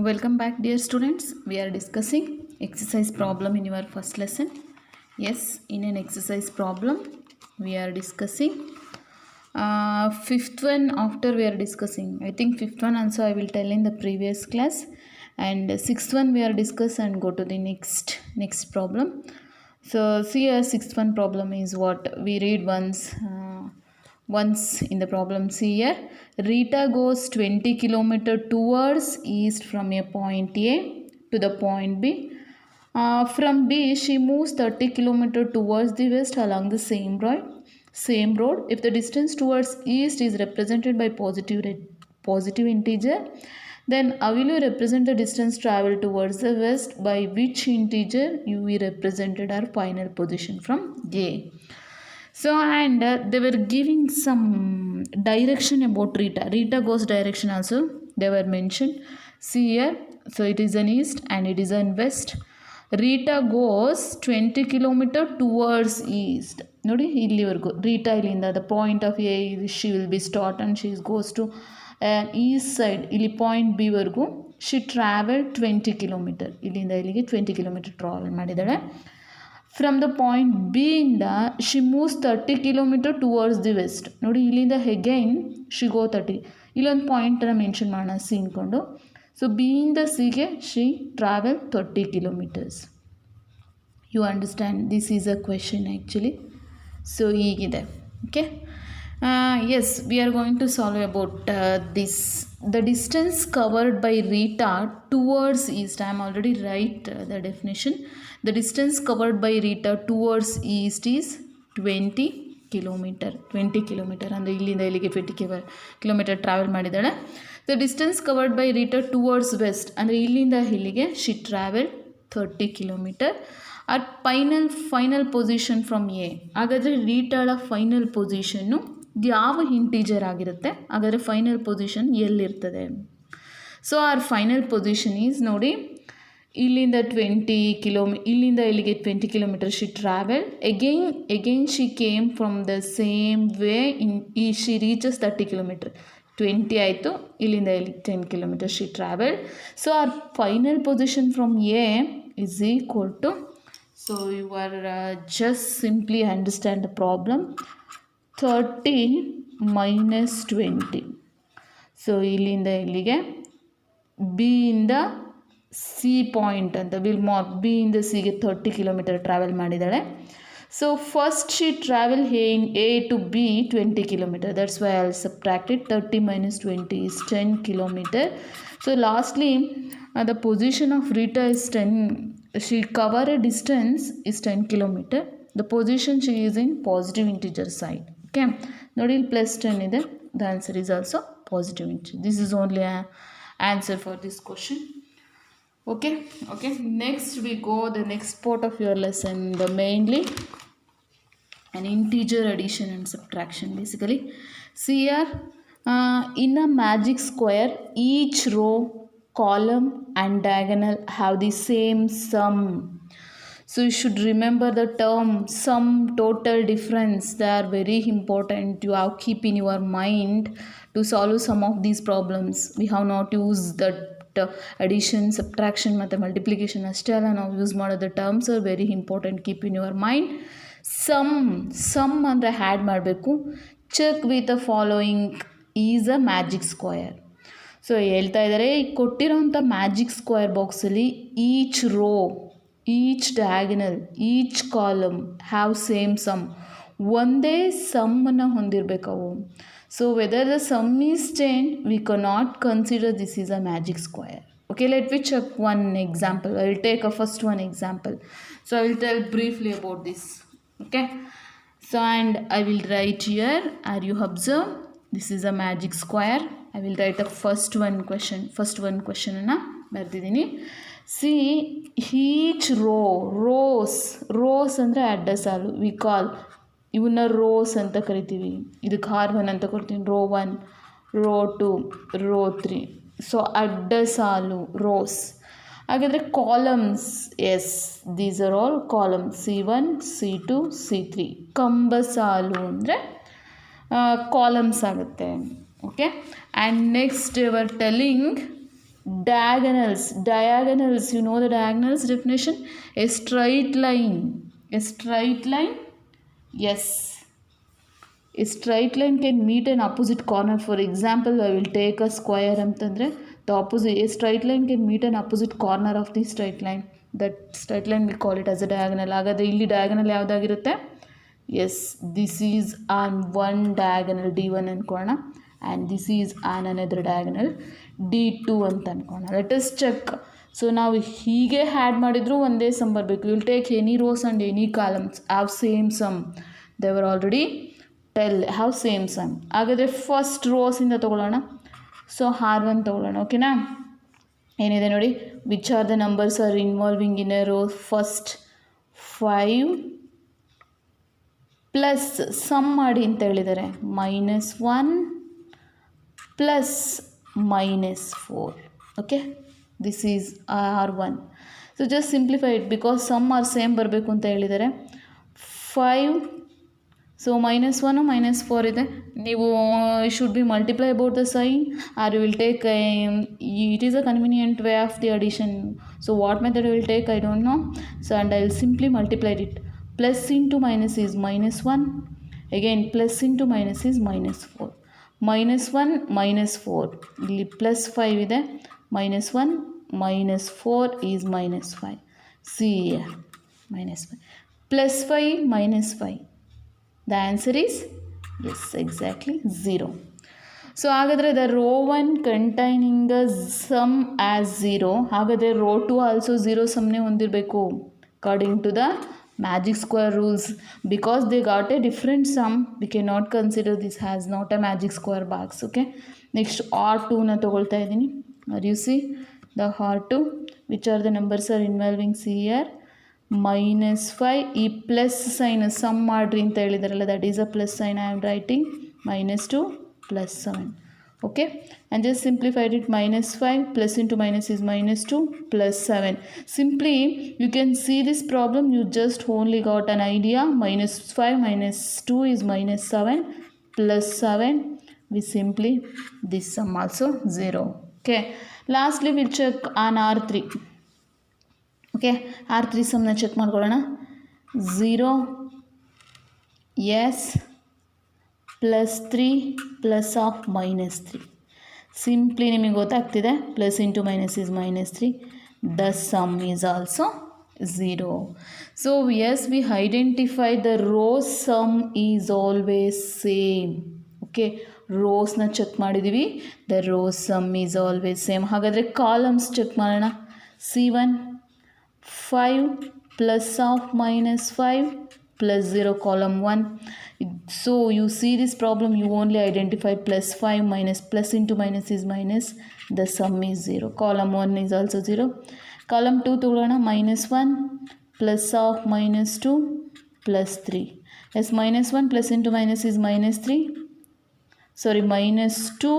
Welcome back, dear students. We are discussing exercise problem in your first lesson. Yes, in an exercise problem we are discussing fifth one. After we are discussing, I think fifth one also I will tell in the previous class, and sixth one we are discuss and go to the next problem. So see, a sixth one problem is what we read once in the problem. See here, Rita goes 20 km towards east from a point A to the point B. From B, she moves 30 km towards the west along the same road. If the distance towards east is represented by positive integer, then how will you represent the distance traveled towards the west? By which integer you will represented our final position from A. So, and they were giving some direction about Rita. Rita goes direction also they were mentioned. See here, so it is an east and it is an west. Rita goes 20 km towards east. Nodi illivargu Rita illinda the point of A she will be start and she goes to east side ಇಲ್ಲಿ point B ವರೆಗೂ she traveled 20 km. ಇಲ್ಲಿಂದ ಇಲ್ಲಿಗೆ 20 km travel ಮಾಡಿದಾಳೆ. From the point B ಇಂದ she moves 30 km towards the west. ನೋಡಿ ಇಲ್ಲಿಂದ again she go 30. ಇಲ್ಲೊಂದು ಪಾಯಿಂಟನ್ನು mention ಮಾಡೋಣ ಸಿ ಅಂದ್ಕೊಂಡು. ಸೊ ಬಿ ಇಂದ ಸಿಗೆ she travel 30 kilometers. You understand, this is a question actually. So ಹೀಗಿದೆ. Okay. Yes, we are going to solve about this. The distance covered by Rita towards east. I am already write the definition. The distance covered by Rita towards east is 20 km. 20 km. ಅಂದರೆ ಇಲ್ಲಿಂದ ಇಲ್ಲಿಗೆ 20 km travel ಮಾಡಿದ್ದಾಳೆ. The distance covered by Rita towards west. ಅಂದರೆ ಇಲ್ಲಿಂದ ಇಲ್ಲಿಗೆ she traveled 30 km. At final position from A. ಹಾಗಾದರೆ ರೀಟಾಳ final ಪೊಸಿಷನ್ನು ಯಾವ ಇಂಟೀಜರ್ ಆಗಿರುತ್ತೆ? ಹಾಗಾದರೆ ಫೈನಲ್ ಪೊಸಿಷನ್ ಎಲ್ಲಿರ್ತದೆ? So our final position is ನೋಡಿ, ಇಲ್ಲಿಂದ 20 km, ಇಲ್ಲಿಂದ ಇಲ್ಲಿಗೆ 20 km she travel. Again she came from the same way she reaches 30 km. 20 ಆಯಿತು, ಇಲ್ಲಿಂದ ಇಲ್ಲಿ 10 km she travel. So our final position from A is equal to, so you are just simply understand the problem, 30 minus 20. So ಇಲ್ಲಿಂದ ಇಲ್ಲಿಗೆ B ಇಂದ C point ಅಂತ will mark. B ಇಂದ ಸಿಗೆ 30 km travel ಮಾಡಿದ್ದಾಳೆ. So first she travel A to B 20 km. That's why I will subtract it. 30 minus 20 is 10 km. So lastly, the position of Rita is 10. She cover a distance is 10 km. The position she is in positive integer side. Okay. Nodi plus 10 ಇದೆ. The answer is also positive integer. This is only an answer for this question. Okay. Next we go the next part of your lesson. The mainly an integer addition and subtraction basically. See here, in a magic square, each row, column and diagonal have the same sum. So you should remember the term sum, total, difference. They are very important. You have keep in your mind to solve some of these problems. We have not used that addition, subtraction ಮತ್ತು multiplication ಅಷ್ಟೇ ಅಲ್ಲ ನಾವು use ಮಾಡೋದು. Terms are very important. Keep in your mind. Sum ಅಂದರೆ add ಮಾಡಬೇಕು. Check with the following is a magic square. So ಹೇಳ್ತಾ ಇದ್ದಾರೆ, ಈಗ ಕೊಟ್ಟಿರೋಂಥ ಮ್ಯಾಜಿಕ್ ಸ್ಕ್ವಯರ್ ಬಾಕ್ಸಲ್ಲಿ each row, each diagonal, each column have same sum. ಒಂದೇ ಸಮ್ಮನ್ನು ಹೊಂದಿರಬೇಕು ಅವು. So whether the sum is 10, we cannot consider this is a magic square. Okay, let me check one example. I will take a first one example. So I will tell briefly about this. Okay, so and I will write here. Are you observe? This is a magic square. I will write a first one question ಅನ್ನು ಬರ್ತಿದ್ದೀನಿ. See each rose ಅಂದರೆ ಅಡ್ಡ ಸಾಲು. We call ಇವನ್ನ rose ಅಂತ ಕರಿತೀವಿ. ಇದಕ್ಕೆ R1 ಅಂತ ಕೊಡ್ತೀನಿ. Rho 1, rho 2, rho 3. ಸೊ ಅಡ್ಡ ಸಾಲು ರೋಸ್. ಹಾಗಾದರೆ columns, yes these are all columns. C1, C2, C3. ಕಂಬ ಸಾಲು ಅಂದರೆ ಕಾಲಮ್ಸ್ ಆಗುತ್ತೆ. Okay, and next we were telling diagonals, you know the diagonals definition? A straight line, yes, a straight line can meet an opposite corner. For example, I will take a square ಅಂತಂದರೆ a straight line can meet an opposite corner of the straight line. That straight line we call it as a diagonal. ಹಾಗಾದರೆ ಇಲ್ಲಿ diagonal ಯಾವುದಾಗಿರುತ್ತೆ? Yes, this is on one diagonal D1 ಅನ್ಕೋಣ, and this is on another diagonal D2 ಅಂತ ಅನ್ಕೋಣ. Let us check. So ನಾವು ಹೀಗೆ add ಮಾಡಿದರೂ ಒಂದೇ sum ಬರಬೇಕು. Will take any rows and any columns have same sum. They were already have same sum. ಹಾಗಾದರೆ first ರೋಸಿಂದ ತೊಗೊಳ್ಳೋಣ. ಸೊ R1 ತೊಗೊಳ್ಳೋಣ. ಓಕೆನಾ? ಏನಿದೆ ನೋಡಿ, which are the numbers are involving in a row? First 5 plus sum ಮಾಡಿ ಅಂತ ಹೇಳಿದ್ದಾರೆ, -1 plus -4. Okay, this is R1. So just simplify it, because some are same ಬರಬೇಕು ಅಂತ ಹೇಳಿದ್ದಾರೆ. 5, ಸೊ -1 -4 ಇದೆ. ನೀವು should be multiply about the sign, or you will take it is a convenient way of the addition. So what method you will take, I don't know. So and I will simply multiplied it. Plus into minus is -1. Again plus into minus is -4. -1 -4. ಇಲ್ಲಿ +5 ಇದೆ. -1 -4 is -5. See here, -5 +5 -5. The answer is yes, exactly 0. So ಹಾಗಾದರೆ the row 1 containing the sum as 0. ಹಾಗಾದರೆ row 2 also 0 ಸಮ್ನೇ ಹೊಂದಿರಬೇಕು according to the magic square rules. Because they got a different sum, we cannot consider this as not a magic square box. Okay, next R2 na ತಗೊಳ್ತಾ ಇದ್ದೀನಿ. You see the R2, which are the numbers are involving? See here, -5. ಈ plus sine some ಮಾಡ್ರಿ ಅಂತ ಹೇಳಿದಾರಲ್ಲ, that is a plus sign I am writing. -2 +7. Okay, and just simplified it. -5 plus into minus is -2 +7. Simply you can see this problem, you just only got an idea. -5 -2 is -7 +7. We simply this sum also 0. Okay, lastly we'll check on R3. Okay, R3 sum na check ಮಾಡ್ಕೊಳ್ಳೋಣ. 0 yes +3 plus of -3. Simply ನಿಮಗೆ ಗೊತ್ತಾಗ್ತಿದೆ, plus into minus is -3. The sum is also 0. So yes, we identify the row sum is always same. Okay, ರೋಸ್ನ check ಮಾಡಿದ್ದೀವಿ, the row sum is always same. ಹಾಗಾದರೆ columns check ಮಾಡೋಣ. C1 5 plus of -5 plus 0, column 1. So you see this problem, you only identify +5 minus plus into minus is minus, the sum is 0. Column 1 is also 0. Column 2 ತಗೊಳ್ಳೋಣ. -1 plus of -2 plus 3. Yes, -1 plus into minus is -3. Sorry, -2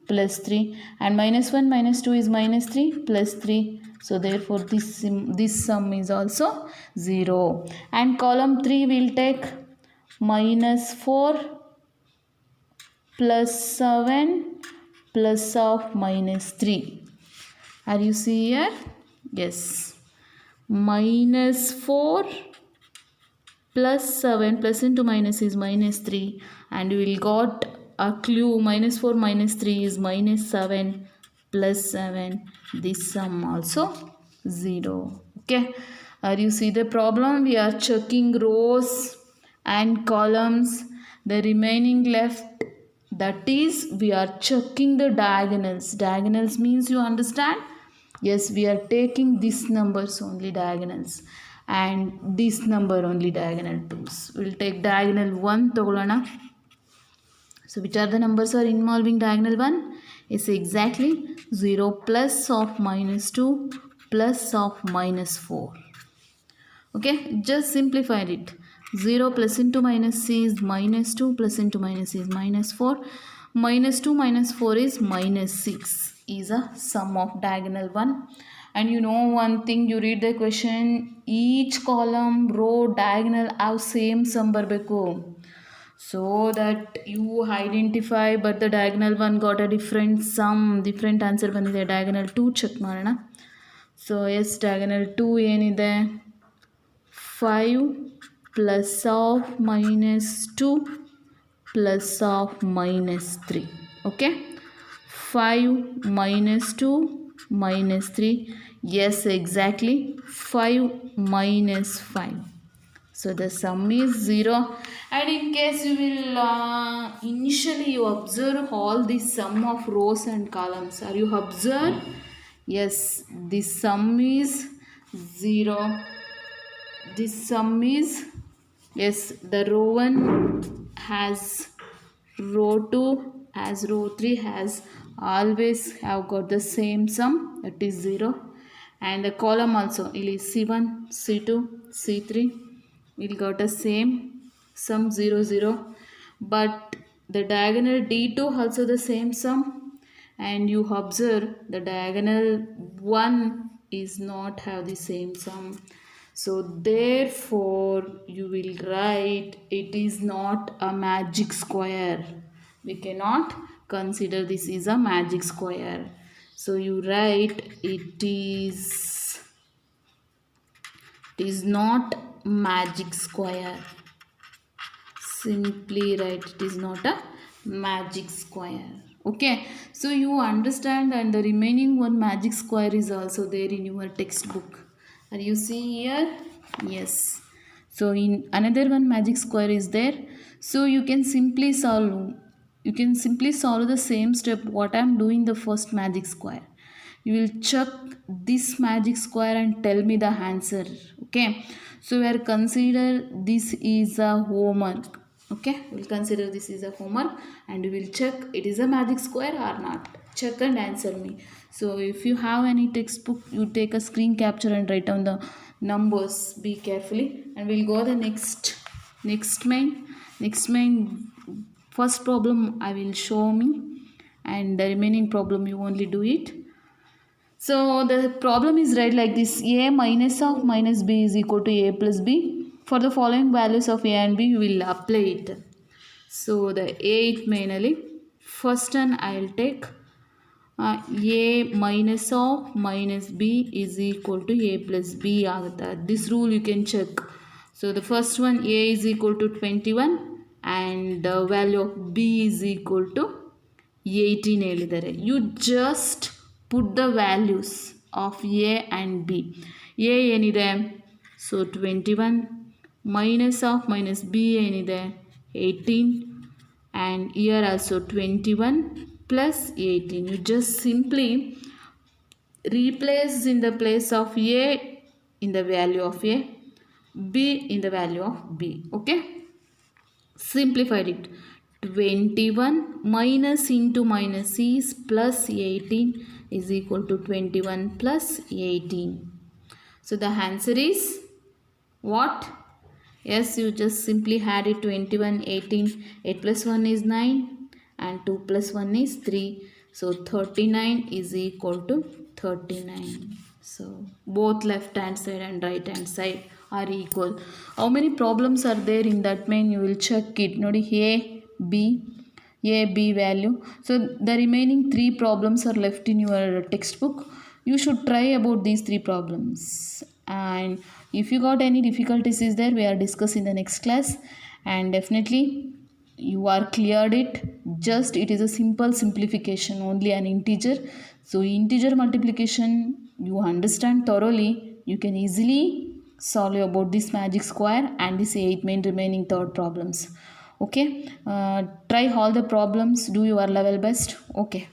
plus 3, and -1 -2 is -3 plus 3. So therefore this sum is also 0. And column 3 will take -4 plus 7 plus of -3. Are you see here? Yes, -4 plus 7 plus into minus is -3, and you will got a clue. -4 -3 is -7 plus 7. This sum also 0. Okay, you see the problem? We are checking rows and columns. The remaining left, that is we are checking the diagonals. Diagonals means, you understand? Yes, we are taking this numbers only diagonals, and this number only diagonal 2s. We'll take diagonal 1 ತಗೊಳ್ಳೋಣ. So which are the numbers are involving diagonal 1? Is exactly 0 plus of -2 plus of -4. Okay, just simplified it. 0 plus into minus is -2 plus into minus is -4. -2 -4 is -6 is a sum of diagonal 1. And you know one thing, you read the question, each column, row, diagonal have same sum ಬರಬೇಕು. so that you identify, but the diagonal one got a different sum, different answer ಬಂದಿದೆ. diagonal 2 check ಮಾಡೋಣ. So S diagonal 2 ಏನಿದೆ, 5 plus of -2 plus of -3. okay, 5 -2 -3. yes, exactly, 5 minus 5. So the sum is 0. And in case you will initially you observe all the sum of rows and columns. Are you observe? Yes, the sum is 0. This sum is, yes, the row 1 has row 2 as row 3 has always have got the same sum, that is 0. And the column also, ಇಲ್ಲಿ C1, C2, C3 will got the same sum 0 0. But the diagonal D2 also the same sum, and you observe the diagonal 1 is not have the same sum. So therefore you will write it is not a magic square. We cannot consider this is a magic square. So you write it is not magic square. Simply write it is not a magic square. Okay, so you understand, and the remaining one magic square is also there in your textbook. Are you seeing here? Yes. So in another one magic square is there. So you can simply solve the same step what I am doing the first magic square. You will check this magic square and tell me the answer. Okay, so we are consider this is a homework. Okay, we will consider this is a homework, and we will check it is a magic square or not. Check and answer me. So if you have any textbook, you take a screen capture and write down the numbers. Be carefully, and we'll go the next main first problem I will show me, and the remaining problem you only do it. So the problem is right like this: a minus of minus b is equal to a plus b. For the following values of a and b, you will apply it. So the 8 mainly, first one I will take a minus of minus b is equal to a plus b ಆಗುತ್ತೆ. This rule you can check. So the first one, a is equal to 21 and the value of b is equal to 18 ಹೇಳಿದ್ದಾರೆ. You just put the values of a and b. a ಏನಿದೆ, so 21 minus of minus b ಏನಿದೆ 18, and here also 21 plus 18. You just simply replace in the place of a in the value of a, b in the value of b. Okay, simplified it. 21 minus into minus is plus 18 is equal to 21 plus 18. So the answer is what? Yes, you just simply add it. 21 18, 8 plus 1 is 9 and 2 plus 1 is 3. So 39 is equal to 39. So both left hand side and right hand side are equal. How many problems are there in that main? You will check it. Nodi a b value. So the remaining 3 problems are left in your textbook. You should try about these 3 problems, and if you got any difficulties is there, we are discussing in the next class, and definitely you are cleared it. Just it is a simple simplification, only an integer. So integer multiplication you understand thoroughly, you can easily solve about this magic square and this 8 main remaining third problems. Okay, try all the problems, do your level best. Okay.